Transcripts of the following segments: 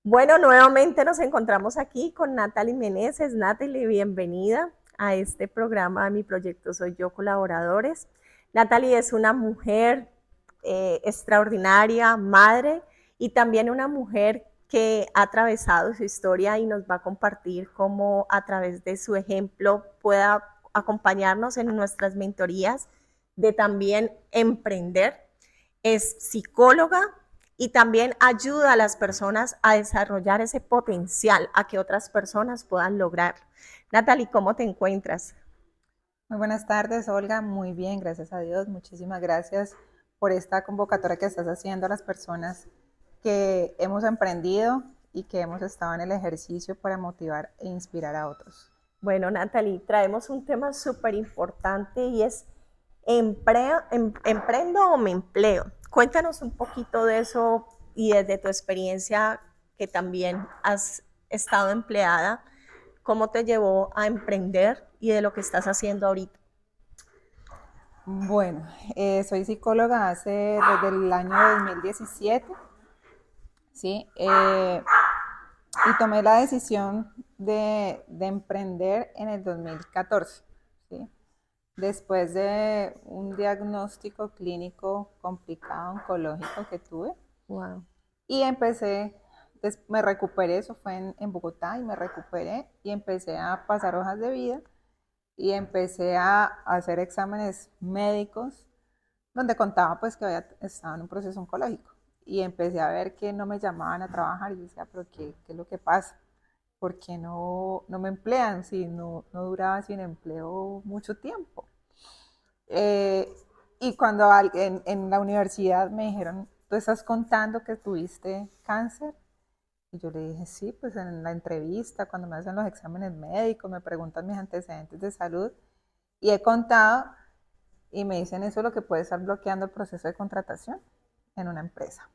Bueno, nuevamente nos encontramos aquí con Natalie Meneses. Natalie, bienvenida a este programa. Mi proyecto Soy Yo Colaboradores. Natalie es una mujer extraordinaria, madre y también una mujer que ha atravesado su historia y nos va a compartir cómo a través de su ejemplo pueda acompañarnos en nuestras mentorías de también emprender. Es psicóloga y también ayuda a las personas a desarrollar ese potencial, a que otras personas puedan lograr. Natalie, ¿cómo te encuentras? Muy buenas tardes, Olga. Muy bien, gracias a Dios. Muchísimas gracias por esta convocatoria que estás haciendo a las personas que hemos emprendido y que hemos estado en el ejercicio para motivar e inspirar a otros. Bueno, Natalie, traemos un tema súper importante y es ¿emprendo o me empleo? Cuéntanos un poquito de eso y desde tu experiencia que también has estado empleada, ¿cómo te llevó a emprender y de lo que estás haciendo ahorita? Bueno, soy psicóloga desde el año 2017, ¿sí? Y tomé la decisión de emprender en el 2014, ¿sí? Después de un diagnóstico clínico complicado oncológico que tuve. Wow. Y me recuperé, eso fue en Bogotá, y me recuperé y empecé a pasar hojas de vida y empecé a hacer exámenes médicos donde contaba pues que había estado en un proceso oncológico. Y empecé a ver que no me llamaban a trabajar y decía, pero ¿qué es lo que pasa? ¿Por qué no me emplean si no duraba sin empleo mucho tiempo? Eh, y cuando en la universidad me dijeron, ¿tú estás contando que tuviste cáncer? Y yo le dije, sí, pues en la entrevista, cuando me hacen los exámenes médicos, me preguntan mis antecedentes de salud, y he contado, y me dicen eso es lo que puede estar bloqueando el proceso de contratación en una empresa.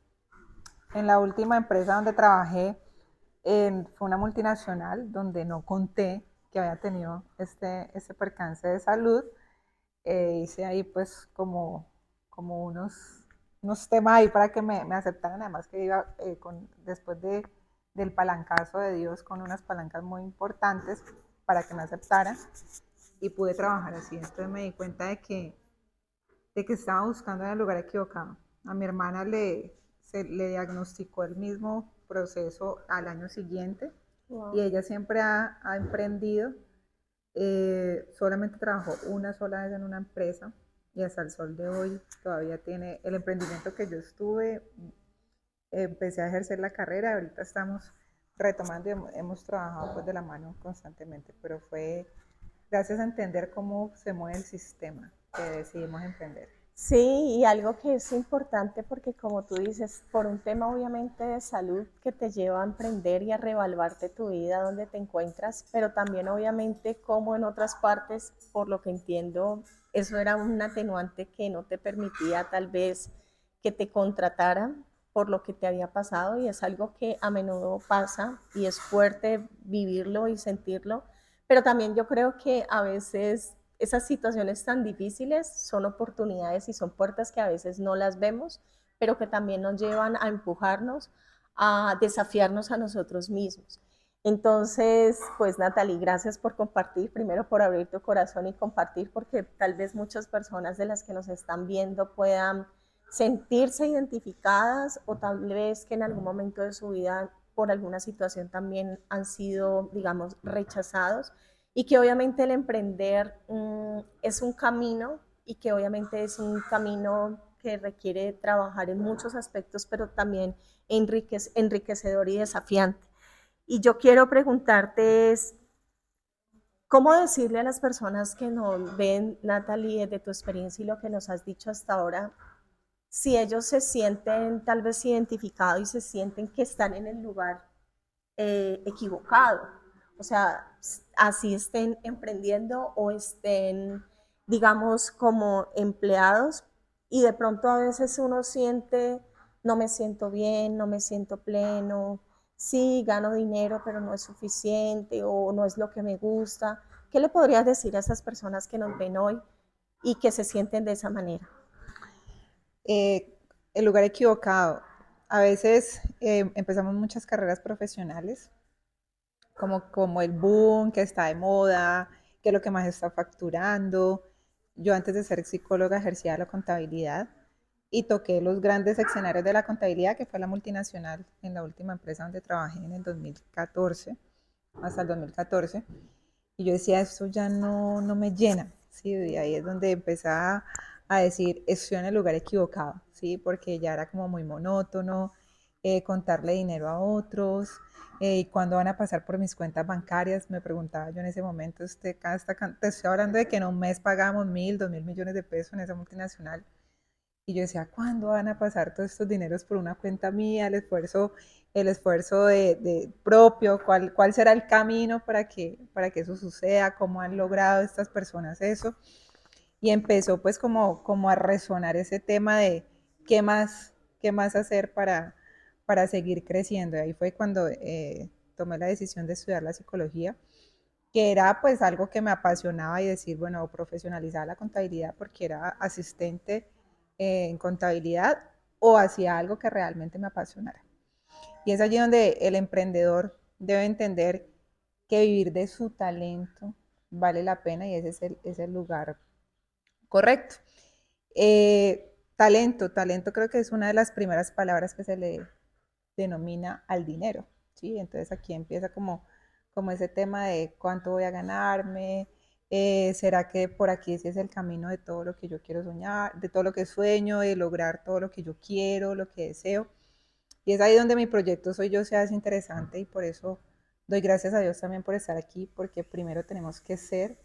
En la última empresa donde trabajé, fue una multinacional donde no conté que había tenido este percance de salud. Hice ahí pues como unos temas ahí para que me aceptaran, además que iba después del palancazo de Dios con unas palancas muy importantes para que me aceptaran y pude trabajar así. Entonces me di cuenta de que estaba buscando en el lugar equivocado. A mi hermana le diagnosticó el mismo proceso al año siguiente y Wow. ella siempre ha emprendido. Solamente trabajó una sola vez en una empresa y hasta el sol de hoy todavía tiene el emprendimiento que yo estuve. Empecé a ejercer la carrera, ahorita estamos retomando y hemos trabajado pues de la mano constantemente, pero fue gracias a entender cómo se mueve el sistema que decidimos emprender. Sí, y algo que es importante porque como tú dices, por un tema obviamente de salud que te lleva a emprender y a reevaluarte tu vida donde te encuentras, pero también obviamente como en otras partes, por lo que entiendo, eso era un atenuante que no te permitía tal vez que te contrataran por lo que te había pasado y es algo que a menudo pasa y es fuerte vivirlo y sentirlo, pero también yo creo que a veces esas situaciones tan difíciles son oportunidades y son puertas que a veces no las vemos, pero que también nos llevan a empujarnos, a desafiarnos a nosotros mismos. Entonces, pues Natalie, gracias por compartir, primero por abrir tu corazón y compartir, porque tal vez muchas personas de las que nos están viendo puedan sentirse identificadas o tal vez que en algún momento de su vida por alguna situación también han sido, digamos, rechazados y que obviamente el emprender es un camino y que obviamente es un camino que requiere trabajar en muchos aspectos, pero también enriquecedor y desafiante. Y yo quiero preguntarte es, ¿cómo decirle a las personas que nos ven, Natalie, de tu experiencia y lo que nos has dicho hasta ahora, si ellos se sienten tal vez identificados y se sienten que están en el lugar equivocado? O sea, así estén emprendiendo o estén, digamos, como empleados y de pronto a veces uno siente, no me siento bien, no me siento pleno, sí, gano dinero, pero no es suficiente o no es lo que me gusta. ¿Qué le podrías decir a esas personas que nos ven hoy y que se sienten de esa manera? El lugar equivocado. a veces empezamos muchas carreras profesionales, como el boom, que está de moda, que es lo que más está facturando. Yo antes de ser psicóloga ejercía la contabilidad y toqué los grandes escenarios de la contabilidad, que fue la multinacional en la última empresa donde trabajé en el 2014, hasta el 2014. Y yo decía, esto ya no me llena, ¿sí? Y ahí es donde empecé a decir, estoy en el lugar equivocado, ¿sí? Porque ya era como muy monótono, contarle dinero a otros, y cuándo van a pasar por mis cuentas bancarias, me preguntaba yo en ese momento, te estoy hablando de que en un mes pagamos 1.000, 2.000 millones de pesos en esa multinacional, y yo decía, ¿cuándo van a pasar todos estos dineros por una cuenta mía? El esfuerzo de propio, cuál será el camino para que eso suceda, cómo han logrado estas personas eso. Y empezó pues como a resonar ese tema de qué más, qué más hacer para seguir creciendo. Y ahí fue cuando tomé la decisión de estudiar la psicología, que era pues algo que me apasionaba y decir, bueno, profesionalizar la contabilidad porque era asistente en contabilidad o hacía algo que realmente me apasionara. Y es allí donde el emprendedor debe entender que vivir de su talento vale la pena y ese es el lugar correcto. Talento creo que es una de las primeras palabras que se le denomina al dinero, ¿sí? Entonces aquí empieza como ese tema de cuánto voy a ganarme, será que por aquí ese es el camino de todo lo que yo quiero soñar, de todo lo que sueño, de lograr todo lo que yo quiero, lo que deseo. Y es ahí donde mi proyecto Soy Yo se hace interesante y por eso doy gracias a Dios también por estar aquí, porque primero tenemos que ser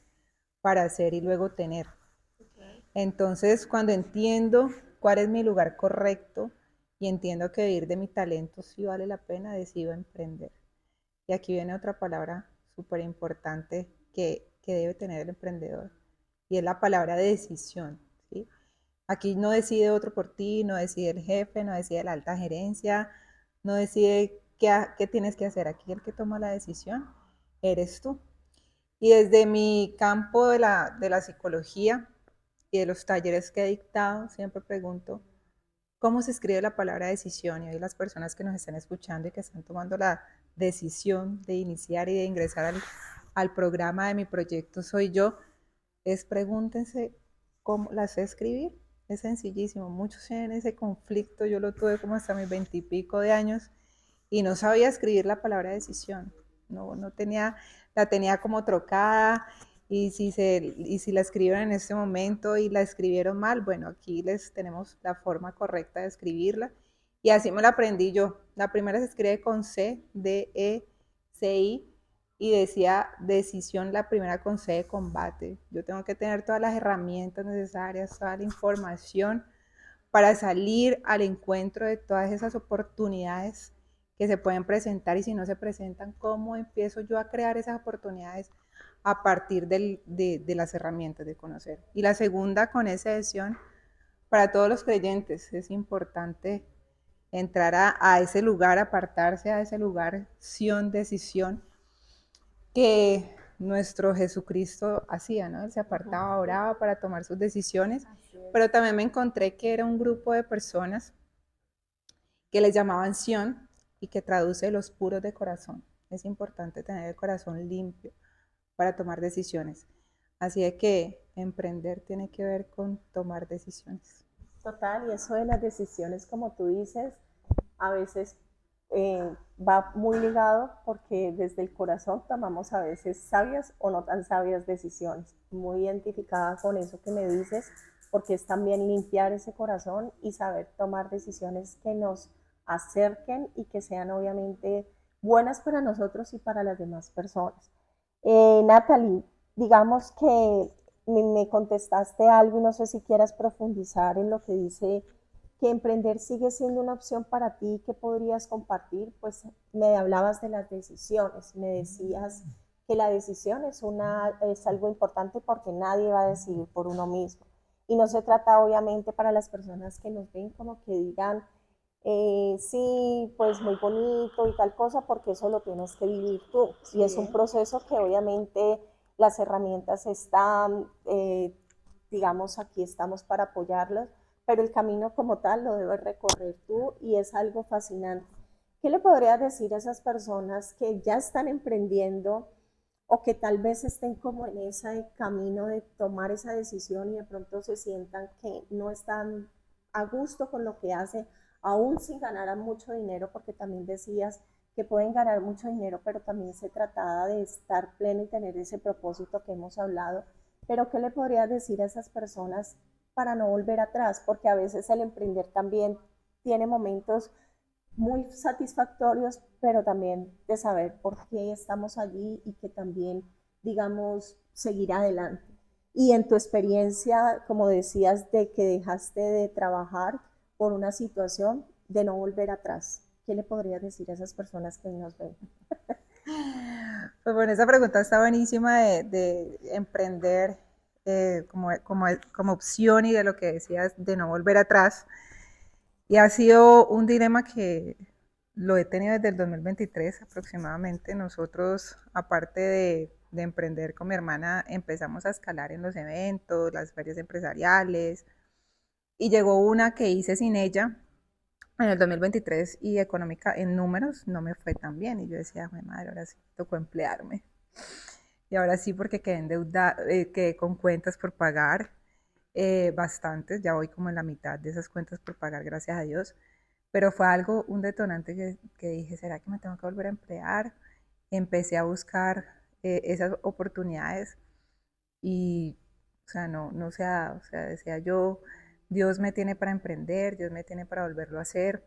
para hacer y luego tener. Entonces, cuando entiendo cuál es mi lugar correcto y entiendo que vivir de mi talento sí vale la pena, decido emprender. Y aquí viene otra palabra súper importante que debe tener el emprendedor y es la palabra de decisión, ¿sí? Aquí no decide otro por ti, no decide el jefe, no decide la alta gerencia, no decide qué tienes que hacer. Aquí el que toma la decisión eres tú. Y desde mi campo de la psicología y de los talleres que he dictado, siempre pregunto, ¿cómo se escribe la palabra decisión? Y hoy las personas que nos están escuchando y que están tomando la decisión de iniciar y de ingresar al programa de mi proyecto Soy Yo, es pregúntense cómo la sé escribir. Es sencillísimo. Muchos tienen ese conflicto. Yo lo tuve como hasta mis 20 y pico de años y no sabía escribir la palabra decisión. No tenía, la tenía como trocada y si la escribieron en este momento y la escribieron mal, bueno, aquí les tenemos la forma correcta de escribirla. Y así me la aprendí yo. La primera se escribe con C, D, E, C, I, y decía decisión, la primera con C de combate. Yo tengo que tener todas las herramientas necesarias, toda la información para salir al encuentro de todas esas oportunidades que se pueden presentar y si no se presentan, ¿cómo empiezo yo a crear esas oportunidades a partir de las herramientas de conocer? Y la segunda, con esa decisión, para todos los creyentes es importante entrar a ese lugar, apartarse a ese lugar, acción, decisión, que nuestro Jesucristo hacía, ¿no? Él se apartaba, oraba para tomar sus decisiones, pero también me encontré que era un grupo de personas que les llamaban Sión y que traduce los puros de corazón. Es importante tener el corazón limpio para tomar decisiones. Así de que emprender tiene que ver con tomar decisiones. Total, y eso de las decisiones, como tú dices, a veces va muy ligado porque desde el corazón tomamos a veces sabias o no tan sabias decisiones. Muy identificada con eso que me dices, porque es también limpiar ese corazón y saber tomar decisiones que nos acerquen y que sean obviamente buenas para nosotros y para las demás personas. Natalie, digamos que me contestaste algo y no sé si quieras profundizar en lo que dice que emprender sigue siendo una opción para ti que podrías compartir, pues me hablabas de las decisiones, me decías que la decisión es algo importante porque nadie va a decidir por uno mismo. Y no se trata obviamente para las personas que nos ven como que digan, sí, pues muy bonito y tal cosa, porque eso lo tienes que vivir tú. Y es un proceso que obviamente las herramientas están, digamos, aquí estamos para apoyarlos, pero el camino como tal lo debes recorrer tú y es algo fascinante. ¿Qué le podrías decir a esas personas que ya están emprendiendo o que tal vez estén como en ese camino de tomar esa decisión y de pronto se sientan que no están a gusto con lo que hacen, aún sin ganar mucho dinero, porque también decías que pueden ganar mucho dinero, pero también se trataba de estar pleno y tener ese propósito que hemos hablado? Pero ¿qué le podrías decir a esas personas para no volver atrás? Porque a veces el emprender también tiene momentos muy satisfactorios, pero también de saber por qué estamos allí y que también, digamos, seguir adelante. Y en tu experiencia, como decías, de que dejaste de trabajar por una situación, de no volver atrás, ¿qué le podrías decir a esas personas que nos ven? Pues bueno, esa pregunta está buenísima de emprender como opción y de lo que decías de no volver atrás. Y ha sido un dilema que lo he tenido desde el 2023 aproximadamente. Nosotros, aparte de emprender con mi hermana, empezamos a escalar en los eventos, las ferias empresariales, y llegó una que hice sin ella en el 2023 y económica en números no me fue tan bien. Y yo decía, madre, ahora sí tocó emplearme. Y ahora sí, porque quedé endeuda, quedé con cuentas por pagar, bastantes, ya voy como en la mitad de esas cuentas por pagar, gracias a Dios. Pero fue algo, un detonante que dije, ¿será que me tengo que volver a emplear? Empecé a buscar esas oportunidades y, o sea, no se ha dado. O sea, decía yo, Dios me tiene para emprender, Dios me tiene para volverlo a hacer.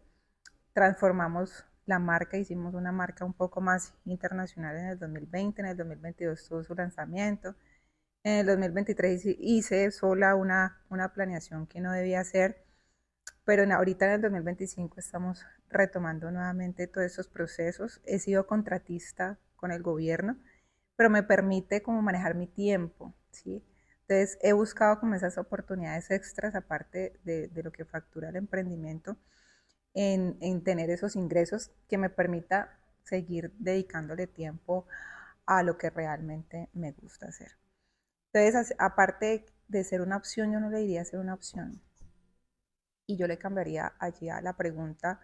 Transformamos la marca, hicimos una marca un poco más internacional en el 2020, en el 2022 tuvo su lanzamiento, en el 2023 hice sola una planeación que no debía hacer, pero ahorita en el 2025 estamos retomando nuevamente todos esos procesos. He sido contratista con el gobierno, pero me permite como manejar mi tiempo, ¿sí? Entonces he buscado como esas oportunidades extras, aparte de lo que factura el emprendimiento, en tener esos ingresos que me permita seguir dedicándole tiempo a lo que realmente me gusta hacer. Entonces, aparte de ser una opción, yo no le diría ser una opción. Y yo le cambiaría allí a la pregunta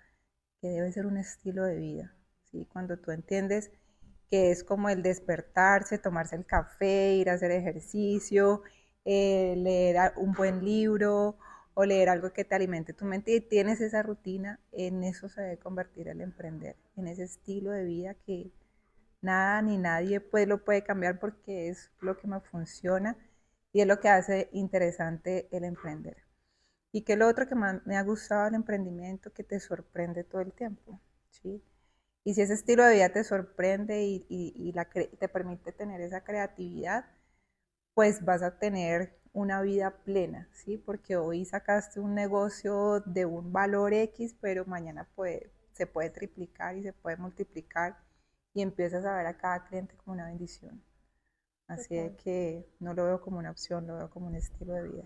que debe ser un estilo de vida. ¿Sí? Cuando tú entiendes que es como el despertarse, tomarse el café, ir a hacer ejercicio, leer un buen libro o leer algo que te alimente tu mente y tienes esa rutina, en eso se debe convertir el emprender, en ese estilo de vida que nada ni nadie pues lo puede cambiar porque es lo que me funciona y es lo que hace interesante el emprender. Y que lo otro que más me ha gustado del emprendimiento, que te sorprende todo el tiempo, ¿sí? Y si ese estilo de vida te sorprende te permite tener esa creatividad, pues vas a tener una vida plena, ¿sí? Porque hoy sacaste un negocio de un valor X, pero mañana se puede triplicar y se puede multiplicar y empiezas a ver a cada cliente como una bendición. Así Total. de que no lo veo como una opción, lo veo como un estilo de vida.